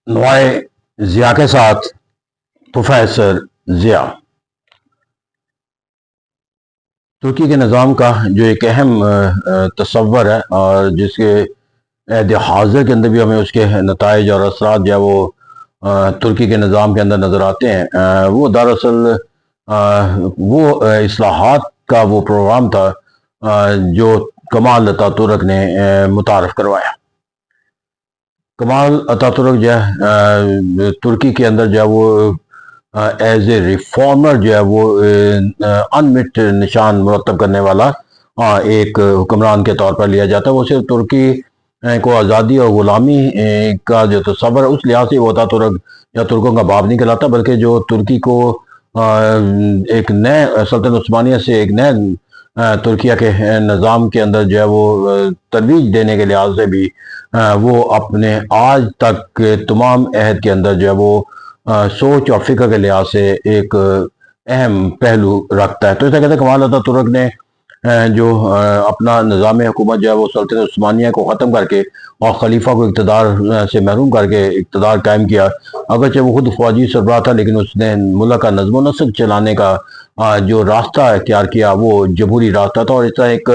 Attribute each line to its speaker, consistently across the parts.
Speaker 1: نوائے ضیاء کے ساتھ پروفیسر ضیاء ترکی کے نظام کا جو ایک اہم تصور ہے اور جس کے عہد حاضر کے اندر بھی ہمیں اس کے نتائج اور اثرات جو ہے وہ ترکی کے نظام کے اندر نظر آتے ہیں، وہ دراصل وہ اصلاحات کا وہ پروگرام تھا جو کمال اتاتورک نے متعارف کروایا۔ کمال اتاتورک جو ہے ترکی کے اندر جو ہے وہ ایز اے ریفارمر جو ہے وہ انمٹ نشان مرتب کرنے والا ایک حکمران کے طور پر لیا جاتا ہے۔ وہ صرف ترکی کو آزادی اور غلامی کا جو تصور ہے اس لحاظ سے وہ اتاتورک یا ترکوں کا باپ نہیں کہلاتا، بلکہ جو ترکی کو ایک نئے سلطنت عثمانیہ سے ایک نئے ترکیہ کے نظام کے اندر جو ہے وہ ترویج دینے کے لحاظ سے بھی وہ اپنے آج تک کے تمام عہد کے اندر جو ہے وہ سوچ اور فکر کے لحاظ سے ایک اہم پہلو رکھتا ہے۔ تو اسے کہتے ہیں کمال اتاتورک نے جو اپنا نظام حکومت جو ہے وہ سلطنت عثمانیہ کو ختم کر کے اور خلیفہ کو اقتدار سے محروم کر کے اقتدار قائم کیا۔ اگرچہ وہ خود فوجی سربراہ تھا، لیکن اس نے ملک کا نظم و نسق چلانے کا جو راستہ اختیار کیا وہ جمہوری راستہ تھا، اور اس طرح ایک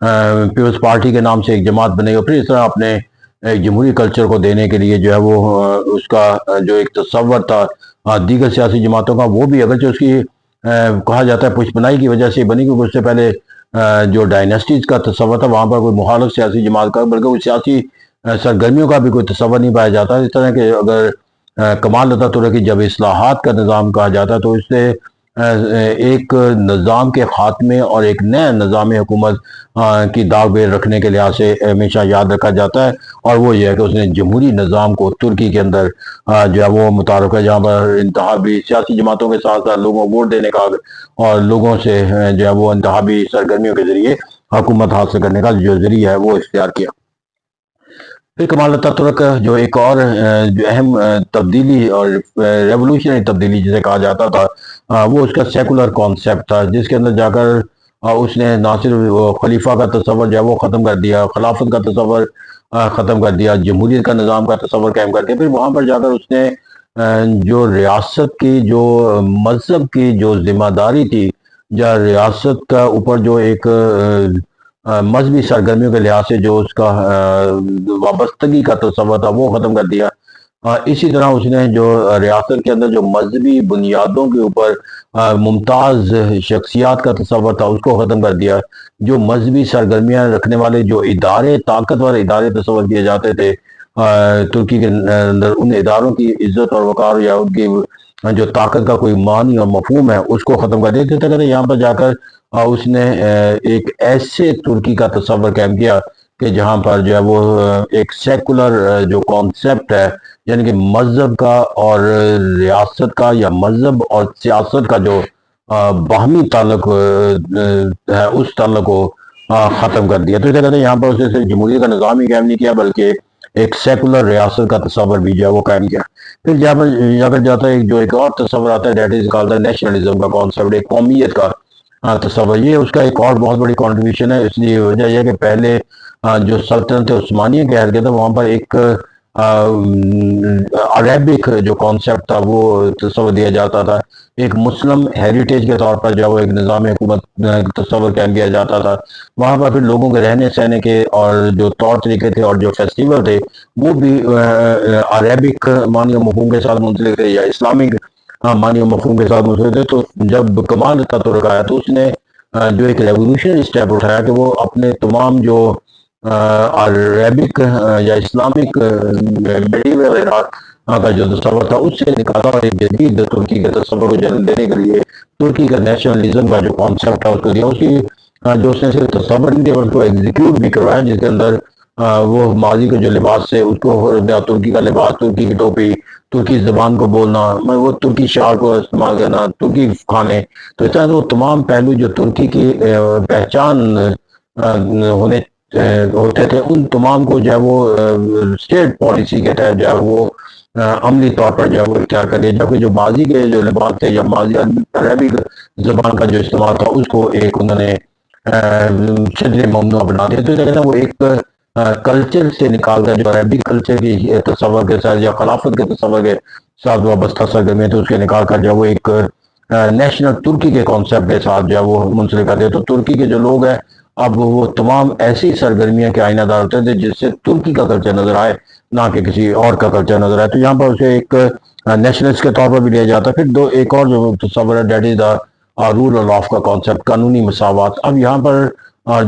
Speaker 1: پیپلز پارٹی کے نام سے ایک جماعت بنی اور پھر اس طرح اپنے جمہوری کلچر کو دینے کے لیے جو ہے وہ اس کا جو ایک تصور تھا دیگر سیاسی جماعتوں کا، وہ بھی اگرچہ اس کی کہا جاتا ہے پشپنائی کی وجہ سے بنی، کیونکہ اس سے پہلے جو ڈائنیسٹیز کا تصور تھا وہاں پر کوئی مخالف سیاسی جماعت کا بلکہ کوئی سیاسی سرگرمیوں کا بھی کوئی تصور نہیں پایا جاتا۔ اس طرح کہ اگر کمال اتاتورک کی جب اصلاحات کا نظام کہا جاتا ہے تو اس سے ایک نظام کے خاتمے اور ایک نئے نظام حکومت کی داغ بیر رکھنے کے لحاظ سے ہمیشہ یاد رکھا جاتا ہے، اور وہ یہ ہے کہ اس نے جمہوری نظام کو ترکی کے اندر جو ہے وہ متعارف ہے، جہاں پر انتخابی سیاسی جماعتوں کے ساتھ ساتھ لوگوں کو ووٹ دینے کا اور لوگوں سے جو ہے وہ انتخابی سرگرمیوں کے ذریعے حکومت حاصل کرنے کا جو ذریعہ ہے وہ اختیار کیا۔ پھر کمال اتاتورک جو ایک اور جو اہم تبدیلی اور ریولوشنری تبدیلی جسے کہا جاتا تھا وہ اس کا سیکولر کانسیپٹ تھا، جس کے اندر جا کر اس نے نہ صرف خلیفہ کا تصور جو ہے وہ ختم کر دیا، خلافت کا تصور ختم کر دیا، جمہوریت کا نظام کا تصور قائم کر دیا۔ پھر وہاں پر جا کر اس نے جو ریاست کی جو مذہب کی جو ذمہ داری تھی یا ریاست کا اوپر جو ایک مذہبی سرگرمیوں کے لحاظ سے جو اس کا وابستگی کا تصور تھا وہ ختم کر دیا۔ اسی طرح اس نے جو ریاست کے اندر جو مذہبی بنیادوں کے اوپر ممتاز شخصیات کا تصور تھا اس کو ختم کر دیا۔ جو مذہبی سرگرمیاں رکھنے والے جو ادارے، طاقتور ادارے تصور کیے جاتے تھے ترکی کے اندر، ان اداروں کی عزت اور وقار یا ان کی جو طاقت کا کوئی معنی اور مفہوم ہے اس کو ختم کر دیا۔ جس طرح یہاں پر جا کر اس نے ایک ایسے ترکی کا تصور قائم کیا کہ جہاں پر جو ہے وہ ایک سیکولر جو کانسیپٹ ہے، یعنی کہ مذہب کا اور ریاست کا یا مذہب اور سیاست کا جو باہمی تعلق ہے اس تعلق کو ختم کر دیا۔ تو اسے کہتے ہیں یہاں پر اسے صرف جمہوریت کا نظام ہی قائم نہیں کیا بلکہ ایک سیکولر ریاست کا تصور بھی جو ہے وہ قائم کیا۔ پھر جہاں پر جاتا ہے جو ایک اور تصور آتا ہے دیٹ از کالڈ نیشنلزم کا کانسیپٹ، ایک قومیت کا تصور۔ یہ اس کا ایک اور بہت بڑی کنٹریبیوشن ہے، اس لیے وجہ یہ کہ پہلے جو سلطنت عثمانیہ کے عہد کے تھا وہاں پر ایک عربک جو کانسیپٹ تھا وہ تصور دیا جاتا تھا، ایک مسلم ہیریٹیج کے طور پر جو وہ ایک نظام حکومت تصور قائم کیا جاتا تھا۔ وہاں پر پھر لوگوں کے رہنے سہنے کے اور جو طور طریقے تھے اور جو فیسٹیول تھے وہ بھی عربک معنی و مفہوم کے ساتھ منسلک تھے یا اسلامک معنی و مفہوم کے ساتھ منسلک تھے۔ تو جب کمال اتاتورک آیا تو اس نے جو ایک ریولوشنری اسٹیپ اٹھایا کہ وہ اپنے تمام جو عربک یا اسلامک میڈیول عراق کا جو تصور تھا اس سے نکالا اور ایک جدید ترکی کے تصور کو جنم دینے کے لیے ترکی کا نیشنلزم کا جو کانسیپٹ تھا اس کو دیا۔ اس کی جو اس نے صرف تصور نہیں دیا اس کو ایگزیکیوٹ بھی کروایا، جس کے اندر وہ ماضی کے جو لباس سے اس کو ترکی کا لباس، ترکی کی ٹوپی، ترکی زبان کو بولنا، وہ ترکی شعر کو استعمال کرنا، ترکی کھانے، تو اس طرح سے وہ تمام پہلو جو ترکی کی پہچان ہوتے تھے ان تمام کو جو ہے وہ اسٹیٹ پالیسی کے تحت جو ہے وہ عملی طور پر جو ہے وہ اختیار کر لیا، جبکہ جو ماضی کے جو لباس تھے یا ماضی عربی زبان کا جو استعمال تھا اس کو ایک انہوں نے شدید ممنوع بنا دیا۔ تو کہتے ہیں وہ ایک کلچر سے نکال کر جو عربی کلچر کی تصور کے ساتھ یا خلافت کے تصور کے ساتھ وابستہ سرگرمی تو اس کے نکال کر جو وہ ایک نیشنل ترکی کے کانسیپٹ کے ساتھ جو وہ منسلک کرتے ہیں. تو ترکی کے جو لوگ ہیں اب وہ تمام ایسی سرگرمیاں کے آئینہ دار ہوتے تھے جس سے ترکی کا کلچر نظر آئے نہ کہ کسی اور کا کلچر نظر آئے. تو یہاں پر اسے ایک نیشنلسٹ کے طور پر بھی لیا جاتا ہے. پھر ایک اور جو تصور ہے that is the rule of کا کانسیپٹ قانونی مساوات. اب یہاں پر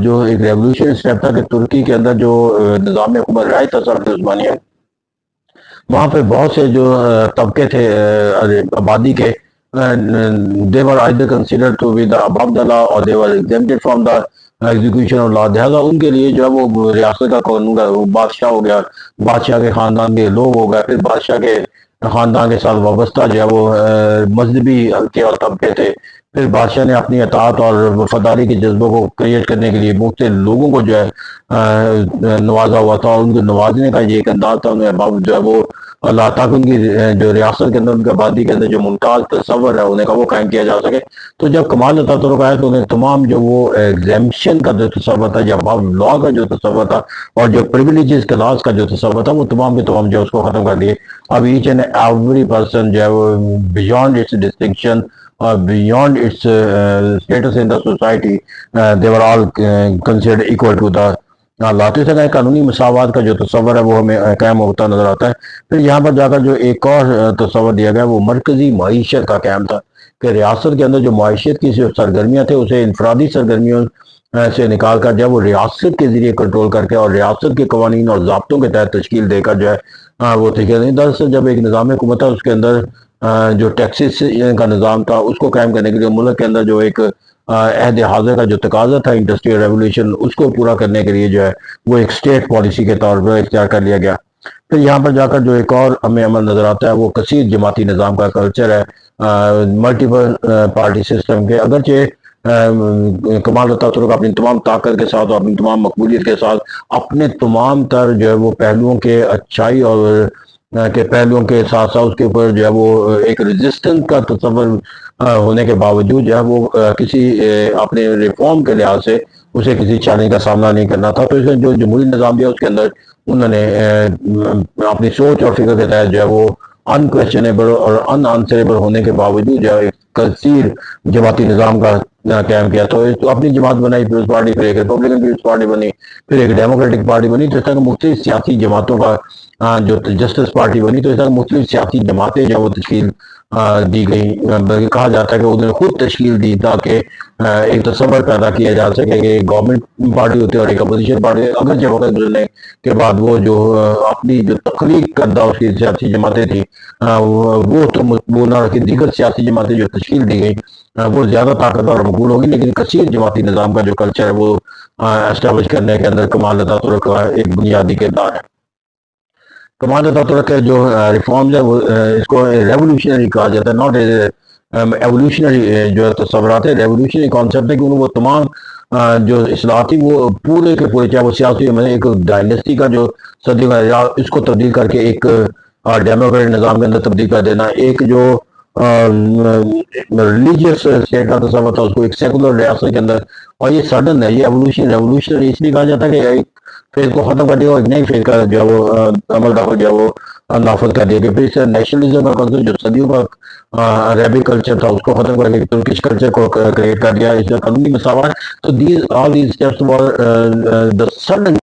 Speaker 1: جو ایک ریولوشن اسٹیپ تھا کہ ترکی کے اندر جو نظام حکومت رائے تسلط عثمانیہ وہاں پہ بہت سے جو طبقے تھے آبادی کے they were either considered to be the above the law or they were exempted from the execution of law. لہذا ان کے لیے جو ہے وہ ریاست کا قانون کا بادشاہ ہو گیا, بادشاہ کے خاندان کے لوگ ہو گئے, پھر بادشاہ کے خاندان کے ساتھ وابستہ جو ہے وہ مذہبی حلقے اور طبقے تھے. پھر بادشاہ نے اپنی اطاعت اور وفاداری کے جذبوں کو کریٹ کرنے کے لیے مختلف لوگوں کو جو ہے نوازا ہوا تھا, اور ان کو نوازنے کا یہ ایک انداز تھا جو ہے وہ اللہ تاکہ ان کی جو ریاست کے اندر ان کے آبادی کے اندر جو ممتاز تصور ہے انہیں کا وہ قائم کیا جا سکے. تو جب کمال اتاتورک آیا تو انہیں تمام جو وہ ایگزیمشن کا جو تصور تھا یا اباؤ لا کا جو تصور تھا اور جو پریویلیجز کلاس کا جو تصور تھا وہ تمام کے تمام جو اس کو ختم کر دیے. اب ایچ اینڈ ایوری پرسن جو ہے وہ beyond its distinction or beyond its status in the society, they were all considered equal to the اللہ. تو اس طرح قانونی مساوات کا جو تصور ہے وہ ہمیں قائم ہوتا نظر آتا ہے. پھر یہاں پر جا کر جو ایک اور تصور دیا گیا وہ مرکزی معیشت کا قیام تھا کہ ریاست کے اندر جو معیشت کی جو سرگرمیاں تھے اسے انفرادی سرگرمیوں سے نکال کر جب وہ ریاست کے ذریعے کنٹرول کر کے اور ریاست کے قوانین اور ضابطوں کے تحت تشکیل دے کر جو ہے وہ دراصل جب ایک نظام حکومت تھا اس کے اندر جو ٹیکسز کا نظام تھا اس کو قائم کرنے کے لیے ملک کے اندر جو ایک عہد حاضر کا جو تقاضا تھا انڈسٹریل ریولوشن اس کو پورا کرنے کے لیے جو ہے وہ ایک اسٹیٹ پالیسی کے طور پر اختیار کر لیا گیا. پھر یہاں پر جا کر جو ایک اور ہمیں عمل نظر آتا ہے وہ کثیر جماعتی نظام کا کلچر ہے, ملٹیپل پارٹی سسٹم کے. اگرچہ کمال اتاتورک اپنی تمام طاقت کے ساتھ اور اپنی تمام مقبولیت کے ساتھ اپنے تمام تر جو ہے وہ پہلوؤں کے اچھائی اور کے پہلوؤں کے ساتھ ساتھ اس کے اوپر جو ہے وہ ایک ریزسٹنس کا تصور ہونے کے باوجود جو ہے وہ کسی اپنے ریفارم کے لحاظ سے اسے کسی چیلنج کا سامنا نہیں کرنا تھا. تو اس نے جو جمہوری نظام دیا اس کے اندر انہوں نے اپنی سوچ اور فکر کے تحت جو ہے وہ انکویسچنیبل اور ان آنسریبل ہونے کے باوجود جو ہے کثیر جماعتی نظام کا قائم کیا. تو اپنی جماعت بنائی پیپلز پارٹی, پھر ایک ریپبلکن پیپلز پارٹی بنی, پھر ایک ڈیموکریٹک پارٹی بنی. تو اس طرح مختلف سیاسی جماعتوں کا جو جسٹس پارٹی بنی. تو اس طرح مختلف سیاسی جماعتیں جو وہ تشکیل دی گئی. بلکہ کہا جاتا ہے کہ انہوں نے خود تشکیل دی تاکہ ایک تصور پیدا کیا جا سکے کہ گورنمنٹ پارٹی ہوتی ہے اور ایک اپوزیشن پارٹی. اگرچہ وقت گزرنے کے بعد وہ جو اپنی جو تخلیق کردہ اس کی سیاسی جماعتیں تھیں وہ تو وہ نہ رکھی, دیگر سیاسی جماعتیں جو تشکیل دی گئی وہ زیادہ طاقتور اور مقبول ہوگی. لیکن کثیر جماعتی نظام کا جو کلچر ہے وہ اسٹیبلش کرنے کے اندر کمال اتاتورک کا ایک بنیادی کردار ہے. کمال اتاتورک کے جو ریفارمز ہے وہ اس کو ریولوشنری کہا جاتا ہے, ناٹ ایولیوشنری جو تصورات ہے. ریولوشنری کانسیپٹ ہے کہ وہ تمام جو اصلاحات تھی وہ پورے کے پورے چاہے وہ سیاسی ایک ڈائنیسٹی کا جو صدیوں کا اس کو تبدیل کر کے ایک ڈیموکریٹک نظام کے اندر تبدیل کر دینا, ایک جو ریلیجیس اسٹیٹ کا تصور تھا اس کو ایک سیکولر ریاست کے اندر. اور یہ سڈن ہے, یہ ریولوشنری اس لیے کہا جاتا ہے کہ ایک فیز کو ختم کر دیا اور ایک نئی فیز کا جو ہے وہ عمل دخل جو ہے وہ نافذ کر دیا کہ پھر سے نیشنلزم کا کنسپٹ جو صدیوں کا عربی کلچر تھا اس کو ختم کر کے ترکش کلچر کو کریٹ کر دیا. اس میں قانونی مساوات. تو all these steps were the sudden